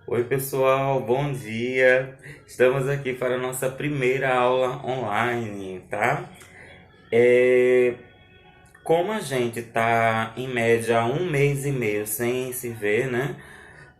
Oi, pessoal, bom dia. Estamos aqui para a nossa primeira aula online, tá? É, Como a gente tá em média um mês e meio sem se ver, né?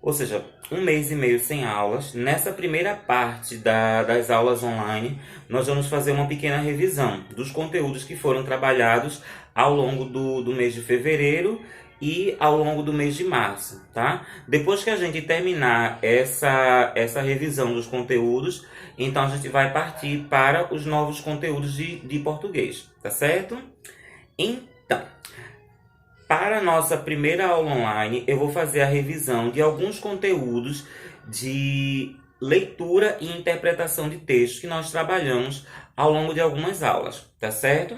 Ou seja, um mês e meio sem aulas. Nessa primeira parte das aulas online, nós vamos fazer uma pequena revisão dos conteúdos que foram trabalhados ao longo do mês de fevereiro e ao longo do mês de março, tá? Depois que a gente terminar essa revisão dos conteúdos, então a gente vai partir para os novos conteúdos de português, tá certo? Então, para a nossa primeira aula online, eu vou fazer a revisão de alguns conteúdos de leitura e interpretação de textos que nós trabalhamos ao longo de algumas aulas, tá certo?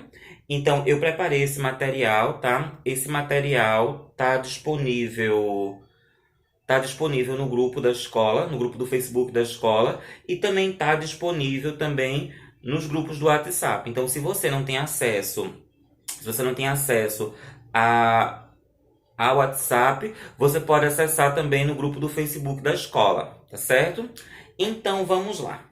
Então, eu preparei esse material, tá? Esse material tá disponível no grupo da escola, no grupo do Facebook da escola, e também tá disponível também nos grupos do WhatsApp. Então, se você não tem acesso a, ao WhatsApp, você pode acessar também no grupo do Facebook da escola, tá certo? Então vamos lá.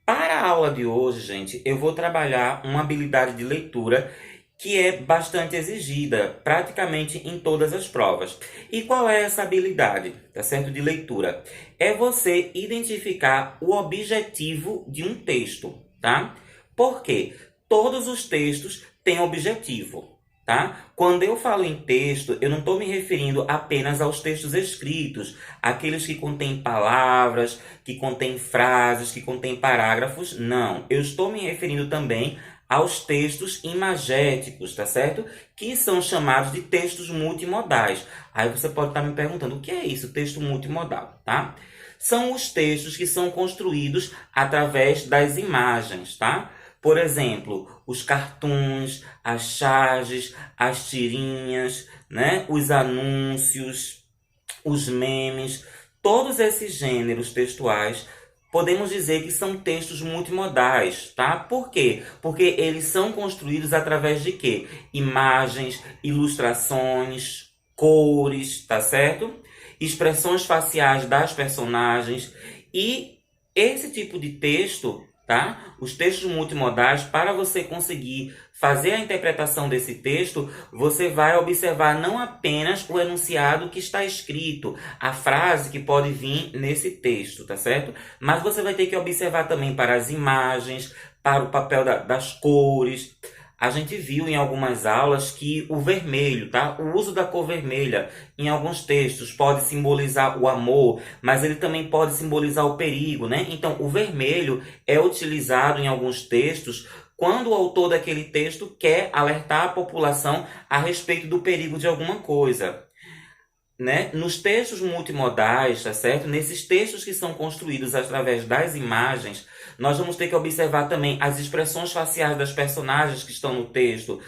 Para a aula de hoje, gente, eu vou trabalhar uma habilidade de leitura que é bastante exigida praticamente em todas as provas. E qual é essa habilidade, tá certo? De leitura? É você identificar o objetivo de um texto, tá? Por quê? Todos os textos têm objetivo, tá? Quando eu falo em texto, eu não estou me referindo apenas aos textos escritos, aqueles que contêm palavras, que contêm frases, que contêm parágrafos. Não, eu estou me referindo também aos textos imagéticos, tá certo? Que são chamados de textos multimodais. Aí você pode estar me perguntando, o que é isso, texto multimodal, tá? São os textos que são construídos através das imagens, tá? Por exemplo, os cartoons, as charges, as tirinhas, né? Os anúncios, os memes, todos esses gêneros textuais podemos dizer que são textos multimodais, tá? Por quê? Porque eles são construídos através de quê? Imagens, ilustrações, cores, tá certo? Expressões faciais das personagens e esse tipo de texto, tá? Os textos multimodais, para você conseguir fazer a interpretação desse texto, você vai observar não apenas o enunciado que está escrito, a frase que pode vir nesse texto, tá certo? Mas você vai ter que observar também para as imagens, para o papel das cores. A gente viu em algumas aulas que o vermelho, tá? O uso da cor vermelha em alguns textos pode simbolizar o amor, mas ele também pode simbolizar o perigo, né? Então, o vermelho é utilizado em alguns textos quando o autor daquele texto quer alertar a população a respeito do perigo de alguma coisa, né? Nos textos multimodais, tá certo? Nesses textos que são construídos através das imagens, nós vamos ter que observar também as expressões faciais das personagens que estão no texto.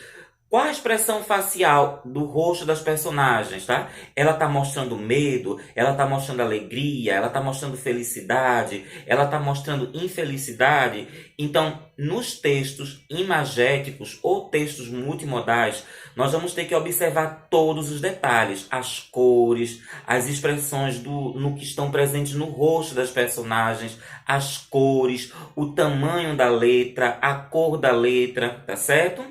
Qual a expressão facial do rosto das personagens, tá? Ela tá mostrando medo, ela tá mostrando alegria, ela tá mostrando felicidade, ela tá mostrando infelicidade. Então, nos textos imagéticos ou textos multimodais, nós vamos ter que observar todos os detalhes, as cores, as expressões no que estão presentes no rosto das personagens, as cores, o tamanho da letra, a cor da letra, tá certo?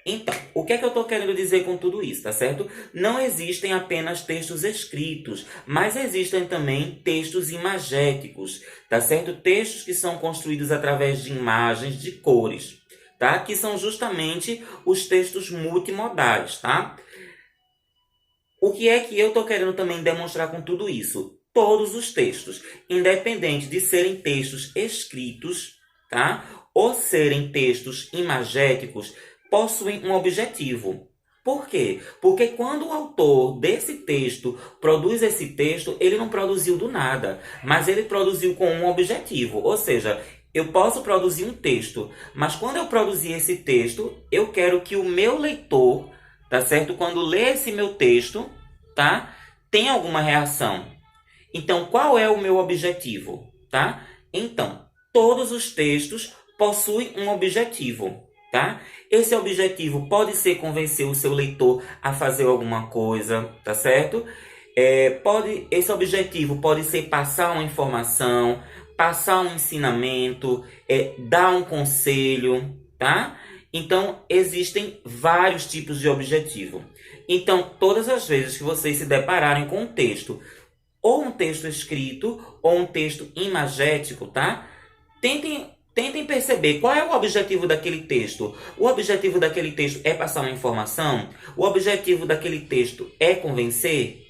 Então, o que é que eu estou querendo dizer com tudo isso, tá certo? Não existem apenas textos escritos, mas existem também textos imagéticos, tá certo? Textos que são construídos através de imagens, de cores, tá? Que são justamente os textos multimodais, tá? O que é que eu estou querendo também demonstrar com tudo isso? Todos os textos, independente de serem textos escritos, tá? Ou serem textos imagéticos, possuem um objetivo. Por quê? Porque quando o autor desse texto produz esse texto, ele não produziu do nada, mas ele produziu com um objetivo. Ou seja, eu posso produzir um texto, mas quando eu produzir esse texto, eu quero que o meu leitor, tá certo? Quando lê esse meu texto, tá? Tenha alguma reação. Então, qual é o meu objetivo, tá? Então, todos os textos possuem um objetivo, tá? Esse objetivo pode ser convencer o seu leitor a fazer alguma coisa, tá certo? Esse objetivo pode ser passar uma informação, passar um ensinamento, dar um conselho, tá? Então, existem vários tipos de objetivo. Então, todas as vezes que vocês se depararem com um texto, ou um texto escrito, ou um texto imagético, tá? Tentem perceber qual é o objetivo daquele texto. O objetivo daquele texto é passar uma informação? O objetivo daquele texto é convencer?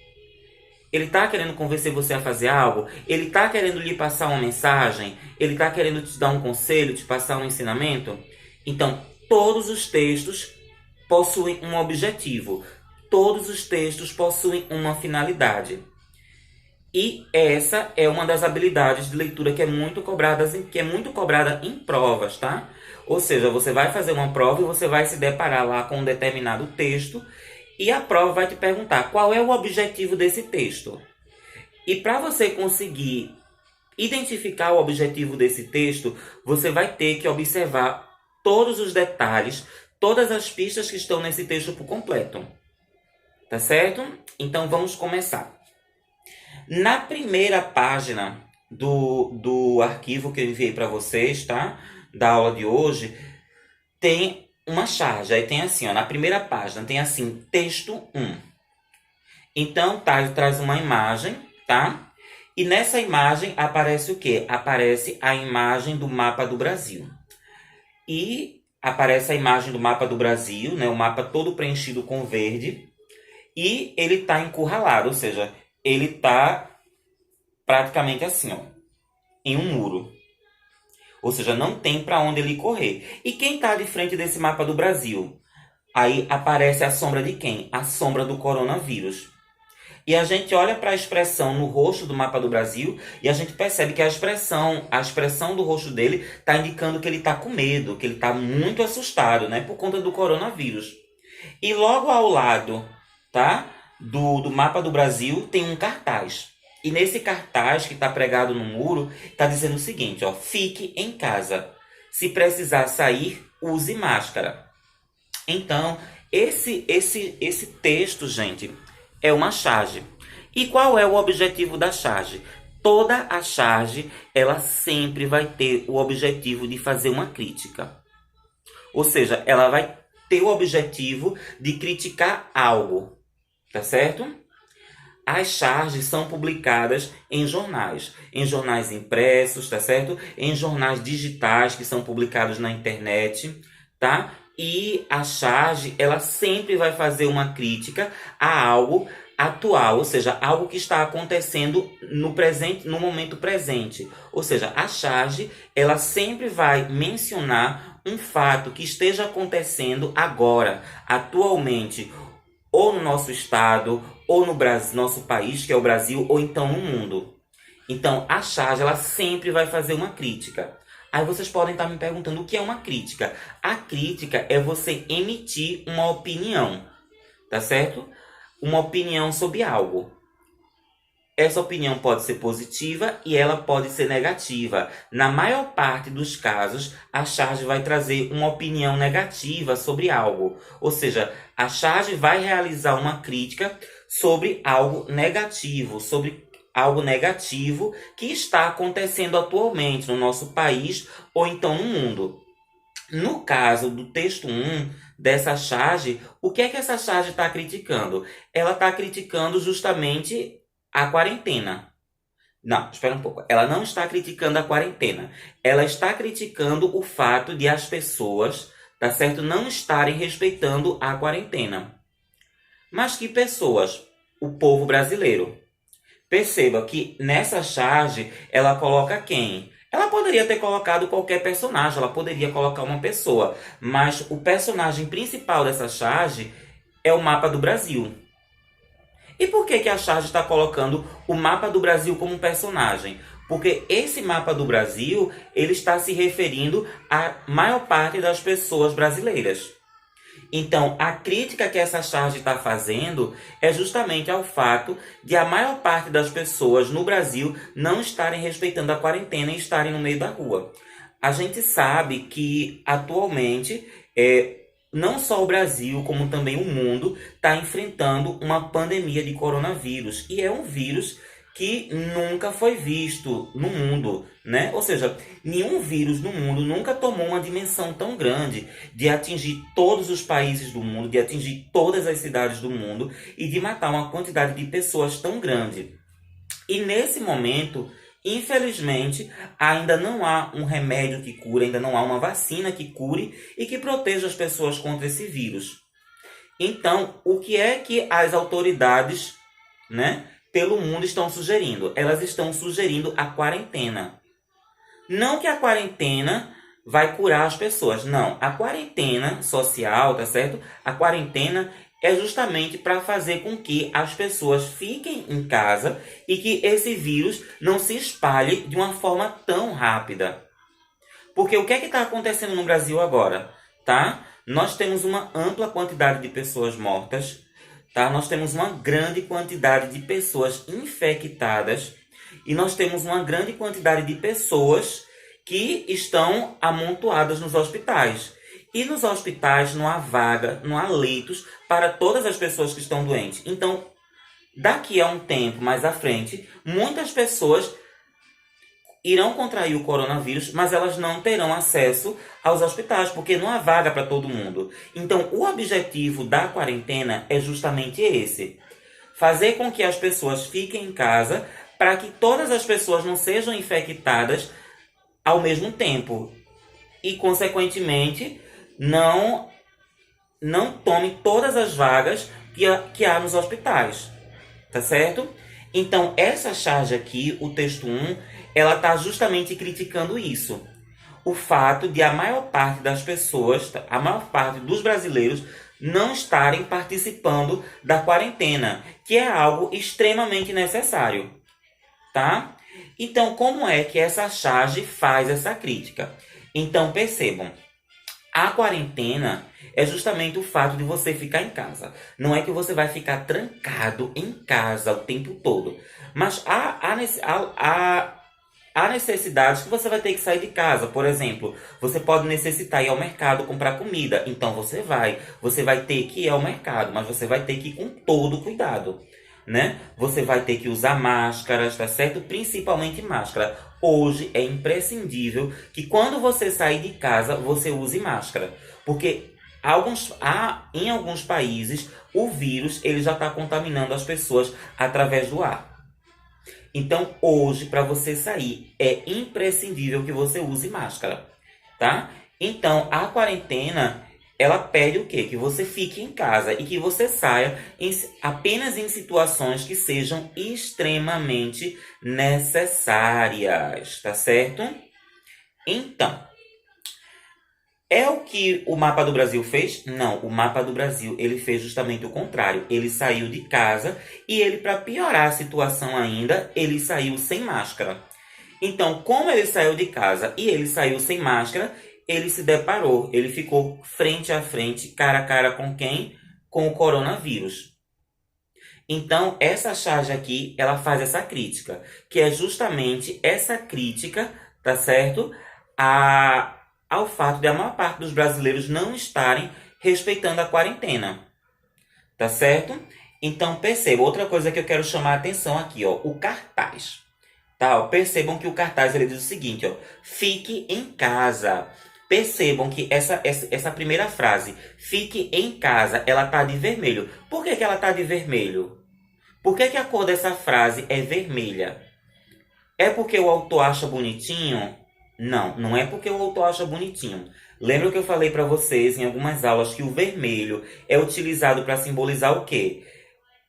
Ele está querendo convencer você a fazer algo? Ele está querendo lhe passar uma mensagem? Ele está querendo te dar um conselho, te passar um ensinamento? Então, todos os textos possuem um objetivo. Todos os textos possuem uma finalidade. E essa é uma das habilidades de leitura que é muito cobrada em provas, tá? Ou seja, você vai fazer uma prova e você vai se deparar lá com um determinado texto e a prova vai te perguntar qual é o objetivo desse texto. E para você conseguir identificar o objetivo desse texto, você vai ter que observar todos os detalhes, todas as pistas que estão nesse texto por completo. Tá certo? Então vamos começar. Na primeira página do arquivo que eu enviei para vocês, tá? Da aula de hoje, tem uma charge. Aí tem assim, ó, na primeira página tem assim, texto 1. Então, traz uma imagem, tá? E nessa imagem aparece o quê? Aparece a imagem do mapa do Brasil. E aparece a imagem do mapa do Brasil, né? O mapa todo preenchido com verde. E ele está encurralado, ou seja, ele está praticamente assim, ó, em um muro. Ou seja, não tem para onde ele correr. E quem está de frente desse mapa do Brasil? Aí aparece a sombra de quem? A sombra do coronavírus. E a gente olha para a expressão no rosto do mapa do Brasil e a gente percebe que a expressão do rosto dele está indicando que ele está com medo, que ele está muito assustado, né, por conta do coronavírus. E logo ao lado, tá, do mapa do Brasil tem um cartaz. E nesse cartaz que está pregado no muro, está dizendo o seguinte, ó, fique em casa. Se precisar sair, use máscara. Então, esse texto, gente, é uma charge. E qual é o objetivo da charge? Toda a charge, ela sempre vai ter o objetivo de fazer uma crítica. Ou seja, ela vai ter o objetivo de criticar algo. Tá certo? As charges são publicadas em jornais impressos, tá certo? Em jornais digitais que são publicados na internet, tá? E a charge, ela sempre vai fazer uma crítica a algo atual, ou seja, algo que está acontecendo no presente, no momento presente. Ou seja, a charge, ela sempre vai mencionar um fato que esteja acontecendo agora, atualmente, ou no nosso estado, ou no Brasil, nosso país, que é o Brasil, ou então no mundo. Então, a charge, ela sempre vai fazer uma crítica. Aí vocês podem estar me perguntando o que é uma crítica. A crítica é você emitir uma opinião, tá certo? Uma opinião sobre algo. Essa opinião pode ser positiva e ela pode ser negativa. Na maior parte dos casos, a charge vai trazer uma opinião negativa sobre algo. Ou seja, a charge vai realizar uma crítica sobre algo negativo, que está acontecendo atualmente no nosso país ou então no mundo. No caso do texto 1 dessa charge, o que é que essa charge está criticando? Ela está criticando justamente a quarentena. Não, espera um pouco. Ela não está criticando a quarentena. Ela está criticando o fato de as pessoas, tá certo, não estarem respeitando a quarentena. Mas que pessoas? O povo brasileiro. Perceba que nessa charge ela coloca quem? Ela poderia ter colocado qualquer personagem, ela poderia colocar uma pessoa, mas o personagem principal dessa charge é o mapa do Brasil. E por que a charge está colocando o mapa do Brasil como um personagem? Porque esse mapa do Brasil, ele está se referindo à maior parte das pessoas brasileiras. Então, a crítica que essa charge está fazendo é justamente ao fato de a maior parte das pessoas no Brasil não estarem respeitando a quarentena e estarem no meio da rua. A gente sabe que, atualmente, não só o Brasil, como também o mundo, está enfrentando uma pandemia de coronavírus. E é um vírus que nunca foi visto no mundo, né? Ou seja, nenhum vírus no mundo nunca tomou uma dimensão tão grande de atingir todos os países do mundo, de atingir todas as cidades do mundo e de matar uma quantidade de pessoas tão grande. E nesse momento, infelizmente, ainda não há um remédio que cure, ainda não há uma vacina que cure e que proteja as pessoas contra esse vírus. Então, o que é que as autoridades, né, pelo mundo estão sugerindo? Elas estão sugerindo a quarentena. Não que a quarentena vai curar as pessoas, não. A quarentena social, tá certo? A quarentena é justamente para fazer com que as pessoas fiquem em casa e que esse vírus não se espalhe de uma forma tão rápida. Porque o que é que está acontecendo no Brasil agora? Tá? Nós temos uma ampla quantidade de pessoas mortas, tá? Nós temos uma grande quantidade de pessoas infectadas e nós temos uma grande quantidade de pessoas que estão amontoadas nos hospitais. E nos hospitais não há vaga, não há leitos para todas as pessoas que estão doentes. Então, daqui a um tempo mais à frente, muitas pessoas irão contrair o coronavírus, mas elas não terão acesso aos hospitais, porque não há vaga para todo mundo. Então, o objetivo da quarentena é justamente esse: fazer com que as pessoas fiquem em casa para que todas as pessoas não sejam infectadas ao mesmo tempo e, consequentemente, não tomem todas as vagas que há nos hospitais, tá certo? Então, essa charge aqui, o texto 1, ela está justamente criticando isso. O fato de a maior parte das pessoas, a maior parte dos brasileiros, não estarem participando da quarentena, que é algo extremamente necessário, tá? Então, como é que essa charge faz essa crítica? Então, percebam, a quarentena é justamente o fato de você ficar em casa. Não é que você vai ficar trancado em casa o tempo todo. Mas há necessidades que você vai ter que sair de casa. Por exemplo, você pode necessitar ir ao mercado comprar comida. Então você vai ter que ir ao mercado, mas você vai ter que ir com todo cuidado, né? Você vai ter que usar máscaras, tá certo? Principalmente máscara. Hoje é imprescindível que quando você sair de casa, você use máscara. Porque em alguns países, o vírus ele já está contaminando as pessoas através do ar. Então, hoje, para você sair, é imprescindível que você use máscara, tá? Então, a quarentena, ela pede o quê? Que você fique em casa e que você saia apenas em situações que sejam extremamente necessárias, tá certo? Então, é o que o Mapa do Brasil fez? Não, o Mapa do Brasil ele fez justamente o contrário. Ele saiu de casa e ele, para piorar a situação ainda, ele saiu sem máscara. Então, como ele saiu de casa e ele saiu sem máscara, ele se deparou, ele ficou frente a frente, cara a cara com quem? Com o coronavírus. Então, essa charge aqui, ela faz essa crítica, que é justamente essa crítica, tá certo? Ao fato de a maior parte dos brasileiros não estarem respeitando a quarentena, tá certo? Então, perceba, outra coisa que eu quero chamar a atenção aqui, ó, o cartaz. Tá, ó, percebam que o cartaz ele diz o seguinte, ó, fique em casa. Percebam que essa primeira frase, fique em casa, ela tá de vermelho. Por que ela tá de vermelho? Por que a cor dessa frase é vermelha? É porque o autor acha bonitinho? Não, não é porque o autor acha bonitinho. Lembra que eu falei para vocês em algumas aulas que o vermelho é utilizado para simbolizar o quê?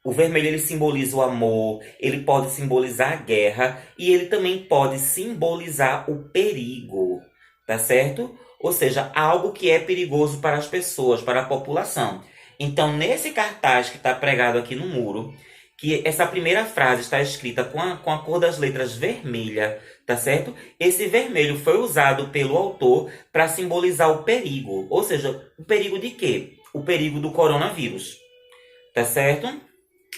O vermelho ele simboliza o amor, ele pode simbolizar a guerra e ele também pode simbolizar o perigo, tá certo? Ou seja, algo que é perigoso para as pessoas, para a população. Então, nesse cartaz que está pregado aqui no muro, que essa primeira frase está escrita com a cor das letras vermelha, tá certo? Esse vermelho foi usado pelo autor para simbolizar o perigo. Ou seja, o perigo de quê? O perigo do coronavírus, tá certo?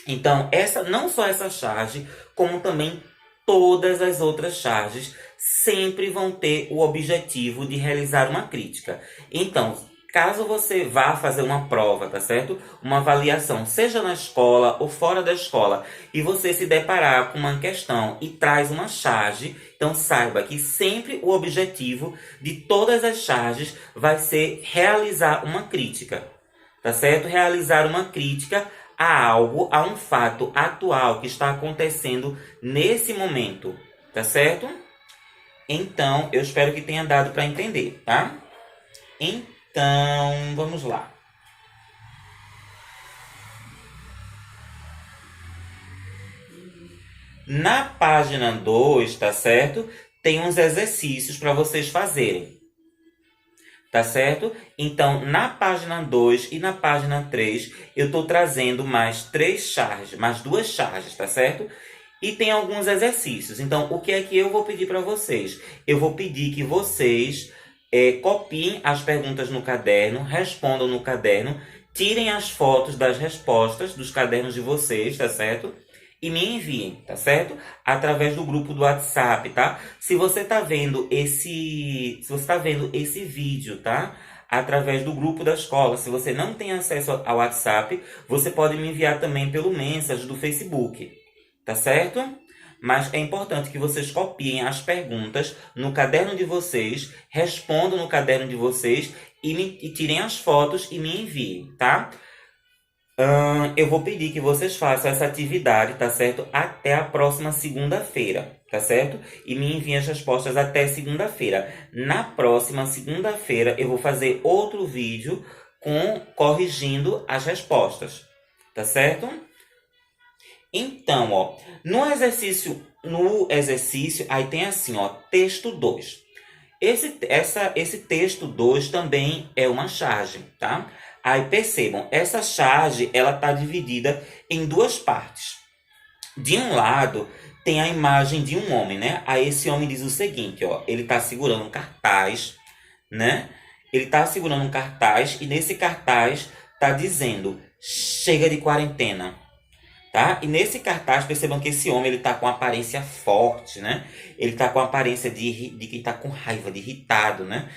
Então, não só essa charge, como também todas as outras charges sempre vão ter o objetivo de realizar uma crítica. Então, caso você vá fazer uma prova, tá certo? Uma avaliação, seja na escola ou fora da escola, e você se deparar com uma questão e traz uma charge, então saiba que sempre o objetivo de todas as charges vai ser realizar uma crítica, tá certo? Realizar uma crítica a algo, a um fato atual que está acontecendo nesse momento, tá certo? Então, eu espero que tenha dado para entender, tá? Então, vamos lá. Na página 2, tá certo? Tem uns exercícios para vocês fazerem. Tá certo? Então, na página 2 e na página 3, eu estou trazendo mais 3 charges, mais 2 charges, tá certo? E tem alguns exercícios. Então, o que é que eu vou pedir para vocês? Eu vou pedir que vocês copiem as perguntas no caderno, respondam no caderno, tirem as fotos das respostas dos cadernos de vocês, tá certo? E me enviem, tá certo? Através do grupo do WhatsApp, tá? Se você tá vendo esse vídeo, tá? Através do grupo da escola. Se você não tem acesso ao WhatsApp, você pode me enviar também pelo Message do Facebook, tá certo? Mas é importante que vocês copiem as perguntas no caderno de vocês, respondam no caderno de vocês e tirem as fotos e me enviem, tá? Eu vou pedir que vocês façam essa atividade, tá certo? Até a próxima segunda-feira, tá certo? E me enviem as respostas até segunda-feira. Na próxima segunda-feira eu vou fazer outro vídeo corrigindo as respostas, tá certo? Então, ó, no exercício, aí tem assim, ó, texto 2. Esse texto 2 também é uma charge, tá? Aí percebam, essa charge ela está dividida em 2 partes. De um lado tem a imagem de um homem, né? Aí esse homem diz o seguinte, ó, ele está segurando um cartaz, né? Ele está segurando um cartaz e nesse cartaz está dizendo: chega de quarentena. Tá? E nesse cartaz, percebam que esse homem ele tá com aparência forte, né? Ele tá com aparência de que tá com raiva, de irritado, né?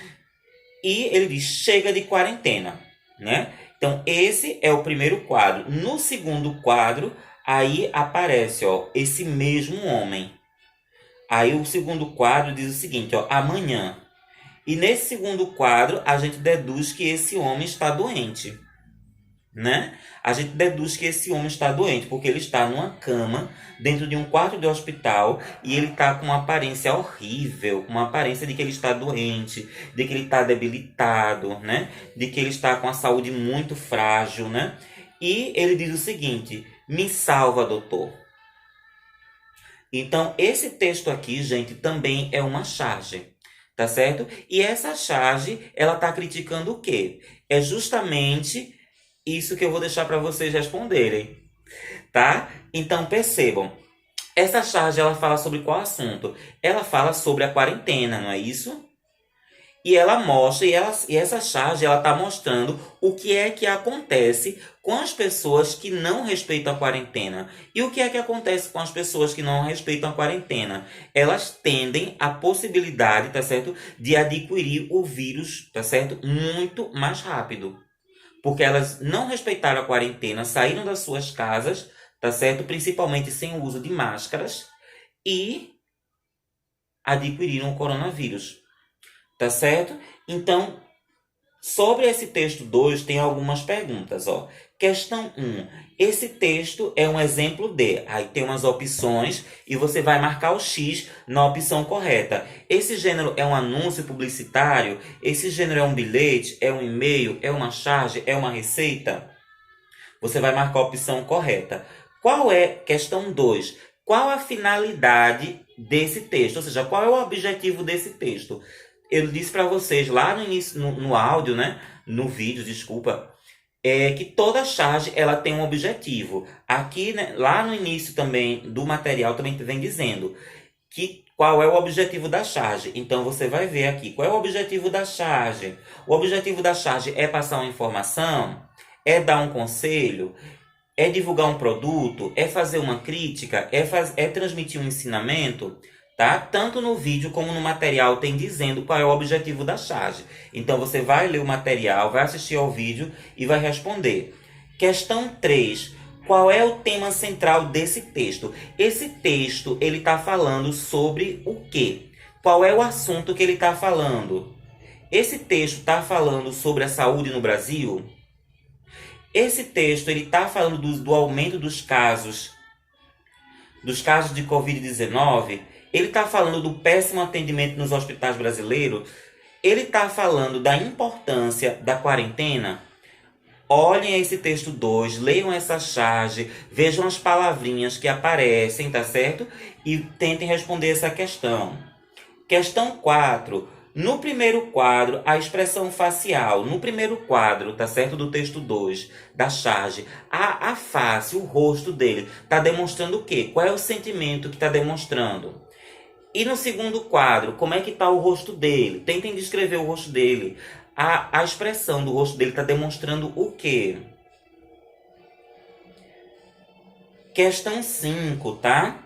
E ele diz: chega de quarentena, né? Então, esse é o primeiro quadro. No segundo quadro, aí aparece, ó, esse mesmo homem. Aí o segundo quadro diz o seguinte, ó, amanhã. E nesse segundo quadro, a gente deduz que esse homem está doente, né? A gente deduz que esse homem está doente porque ele está numa cama dentro de um quarto de hospital e ele está com uma aparência horrível, uma aparência de que ele está doente, de que ele está debilitado, né? De que ele está com a saúde muito frágil, né? E ele diz o seguinte: me salva, doutor. Então, esse texto aqui, gente, também é uma charge, tá certo? E essa charge, ela está criticando o quê? É justamente isso que eu vou deixar para vocês responderem, tá? Então percebam, essa charge ela fala sobre qual assunto? Ela fala sobre a quarentena, não é isso? E ela mostra, e essa charge ela tá mostrando o que é que acontece com as pessoas que não respeitam a quarentena. E o que é que acontece com as pessoas que não respeitam a quarentena? Elas tendem a possibilidade, tá certo? De adquirir o vírus, tá certo? Muito mais rápido. Porque elas não respeitaram a quarentena, saíram das suas casas, tá certo? Principalmente sem o uso de máscaras e adquiriram o coronavírus, tá certo? Então, sobre esse texto 2 tem algumas perguntas, ó. Questão 1. Esse texto é um exemplo de. Aí tem umas opções e você vai marcar o X na opção correta. Esse gênero é um anúncio publicitário? Esse gênero é um bilhete? É um e-mail? É uma charge? É uma receita? Você vai marcar a opção correta. Qual é, questão 2, qual a finalidade desse texto? Ou seja, qual é o objetivo desse texto? Eu disse para vocês lá no início, no áudio, né? No vídeo, desculpa. Que toda charge ela tem um objetivo. Aqui, né, lá no início também do material também vem dizendo que qual é o objetivo da charge. Então você vai ver aqui qual é o objetivo da charge. O objetivo da charge é passar uma informação, é dar um conselho, é divulgar um produto, é fazer uma crítica, é transmitir um ensinamento. tá? Tanto no vídeo como no material tem dizendo qual é o objetivo da charge. Então você vai ler o material, vai assistir ao vídeo e vai responder. Questão 3. Qual é o tema central desse texto? Esse texto, ele está falando sobre o quê? Qual é o assunto que ele está falando? Esse texto está falando sobre a saúde no Brasil? Esse texto ele está falando do aumento dos casos de Covid-19? Ele está falando do péssimo atendimento nos hospitais brasileiros? Ele está falando da importância da quarentena? Olhem esse texto 2, leiam essa charge, vejam as palavrinhas que aparecem, tá certo? E tentem responder essa questão. Questão 4. No primeiro quadro, a expressão facial. No primeiro quadro, tá certo? Do texto 2, da charge. A face, o rosto dele, tá demonstrando o quê? Qual é o sentimento que tá demonstrando? E no segundo quadro, como é que tá o rosto dele? Tentem descrever o rosto dele. A expressão do rosto dele está demonstrando o quê? Questão 5, tá?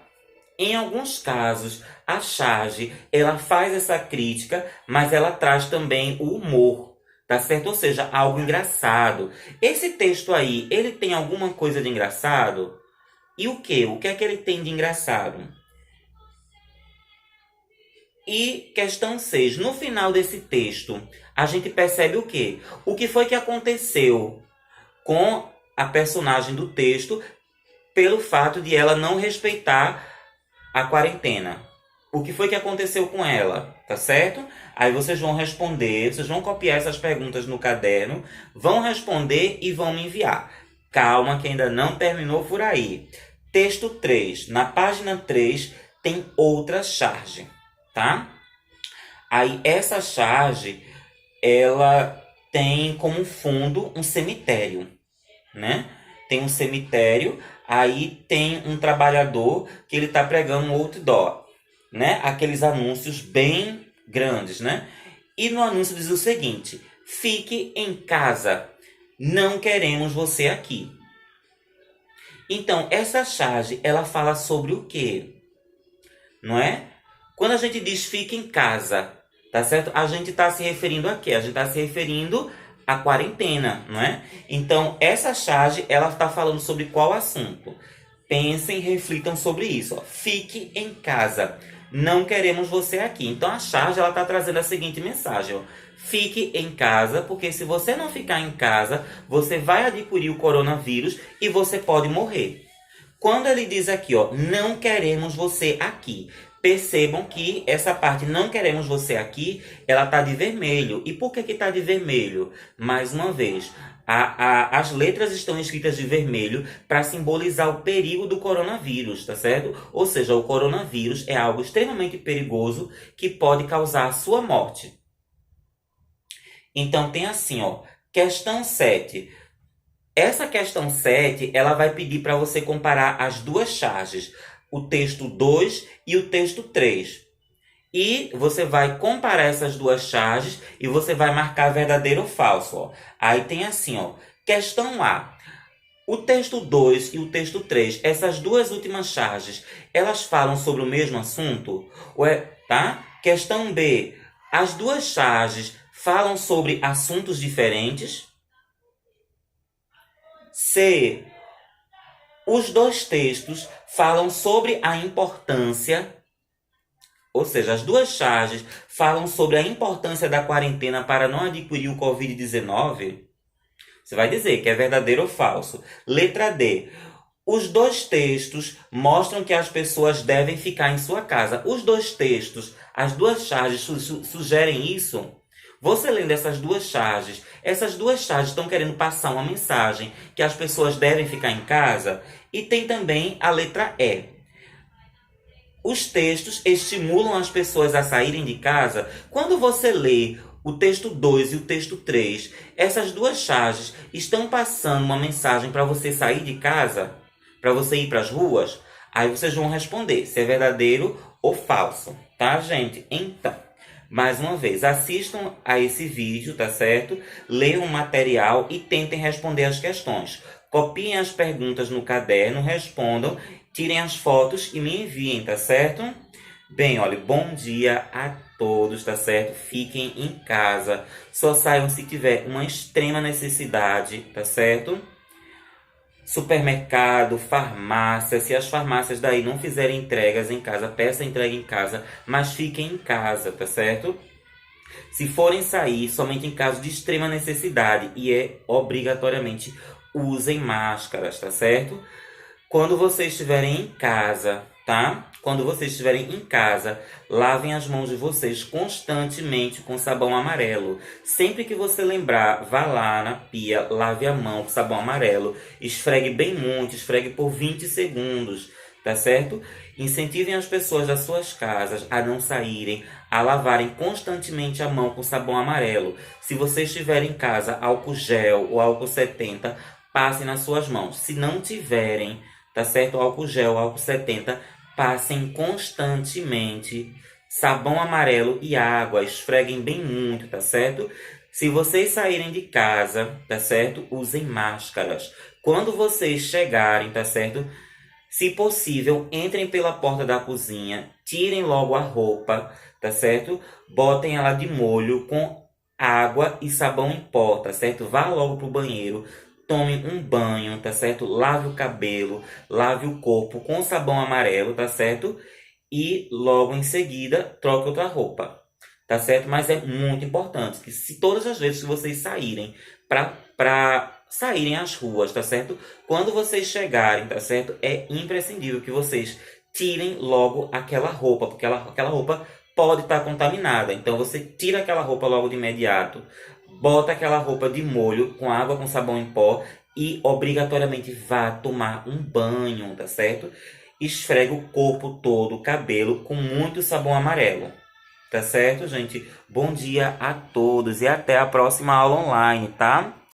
Em alguns casos, a charge, ela faz essa crítica, mas ela traz também o humor, tá certo? Ou seja, algo engraçado. Esse texto aí, ele tem alguma coisa de engraçado? E o quê? O que é que ele tem de engraçado? E questão 6. No final desse texto, a gente percebe o quê? O que foi que aconteceu com a personagem do texto pelo fato de ela não respeitar a quarentena. O que foi que aconteceu com ela, tá certo? Aí vocês vão responder, vocês vão copiar essas perguntas no caderno, vão responder e vão me enviar. Calma que ainda não terminou por aí. Texto 3. Na página 3 tem outra charge, tá? Aí essa charge, ela tem como fundo um cemitério, né? Tem um cemitério, aí tem um trabalhador que ele está pregando um outdoor, né? Aqueles anúncios bem grandes, né? E no anúncio diz o seguinte: fique em casa, não queremos você aqui. Então, essa charge, ela fala sobre o quê? Não é? Quando a gente diz fique em casa, tá certo? A gente está se referindo a quê? A gente está se referindo à quarentena, não é? Então, essa charge, ela está falando sobre qual assunto? Pensem, reflitam sobre isso. Ó. Fique em casa. Não queremos você aqui. Então, a charge, ela está trazendo a seguinte mensagem. Ó. Fique em casa, porque se você não ficar em casa, você vai adquirir o coronavírus e você pode morrer. Quando ele diz aqui, ó, não queremos você aqui. Percebam que essa parte, não queremos você aqui, ela tá de vermelho. E por que que tá de vermelho? Mais uma vez, as letras estão escritas de vermelho para simbolizar o perigo do coronavírus, tá certo? Ou seja, o coronavírus é algo extremamente perigoso que pode causar a sua morte. Então tem assim, ó, questão 7. Essa questão 7, ela vai pedir para você comparar as duas charges, o texto 2 e o texto 3. E você vai comparar essas duas charges e você vai marcar verdadeiro ou falso. Ó. Aí tem assim, ó, questão A. O texto 2 e o texto 3, essas duas últimas charges, elas falam sobre o mesmo assunto? Tá? Questão B. As duas charges falam sobre assuntos diferentes? C. Os dois textos falam sobre a importância, ou seja, as duas charges falam sobre a importância da quarentena para não adquirir o Covid-19. Você vai dizer que é verdadeiro ou falso. Letra D. Os dois textos mostram que as pessoas devem ficar em sua casa. Os dois textos, as duas charges sugerem isso? Você lendo essas duas charges estão querendo passar uma mensagem que as pessoas devem ficar em casa. E tem também a letra E. Os textos estimulam as pessoas a saírem de casa. Quando você lê o texto 2 e o texto 3, essas duas charges estão passando uma mensagem para você sair de casa? Para você ir para as ruas? Aí vocês vão responder se é verdadeiro ou falso, tá, gente? Então, mais uma vez, assistam a esse vídeo, tá certo? Leiam o material e tentem responder as questões. Copiem as perguntas no caderno, respondam, tirem as fotos e me enviem, tá certo? Bem, olha, bom dia a todos, tá certo? Fiquem em casa. Só saiam se tiver uma extrema necessidade, tá certo? Supermercado, farmácia, se as farmácias daí não fizerem entregas em casa, peça entrega em casa, mas fiquem em casa, tá certo? Se forem sair, somente em caso de extrema necessidade e obrigatoriamente usem máscaras, tá certo? Quando vocês estiverem em casa, tá? Quando vocês estiverem em casa, lavem as mãos de vocês constantemente com sabão amarelo. Sempre que você lembrar, vá lá na pia, lave a mão com sabão amarelo, esfregue bem muito, esfregue por 20 segundos, tá certo? Incentivem as pessoas das suas casas a não saírem, a lavarem constantemente a mão com sabão amarelo. Se você estiver em casa, álcool gel ou álcool 70, passem nas suas mãos. Se não tiverem, tá certo? Álcool gel, álcool 70, passem constantemente. Sabão amarelo e água, esfreguem bem muito, tá certo? Se vocês saírem de casa, tá certo? Usem máscaras. Quando vocês chegarem, tá certo? Se possível, entrem pela porta da cozinha, tirem logo a roupa, tá certo? Botem ela de molho com água e sabão em pó, tá certo? Vá logo pro banheiro, tome um banho, tá certo? Lave o cabelo, lave o corpo com sabão amarelo, tá certo? E logo em seguida troque outra roupa, tá certo? Mas é muito importante que se todas as vezes que vocês saírem para saírem às ruas, tá certo? Quando vocês chegarem, tá certo? É imprescindível que vocês tirem logo aquela roupa, porque aquela roupa pode estar contaminada. Então você tira aquela roupa logo de imediato, bota aquela roupa de molho com água com sabão em pó e obrigatoriamente vá tomar um banho, tá certo? Esfrega o corpo todo, o cabelo com muito sabão amarelo. Tá certo, gente? Bom dia a todos e até a próxima aula online, tá?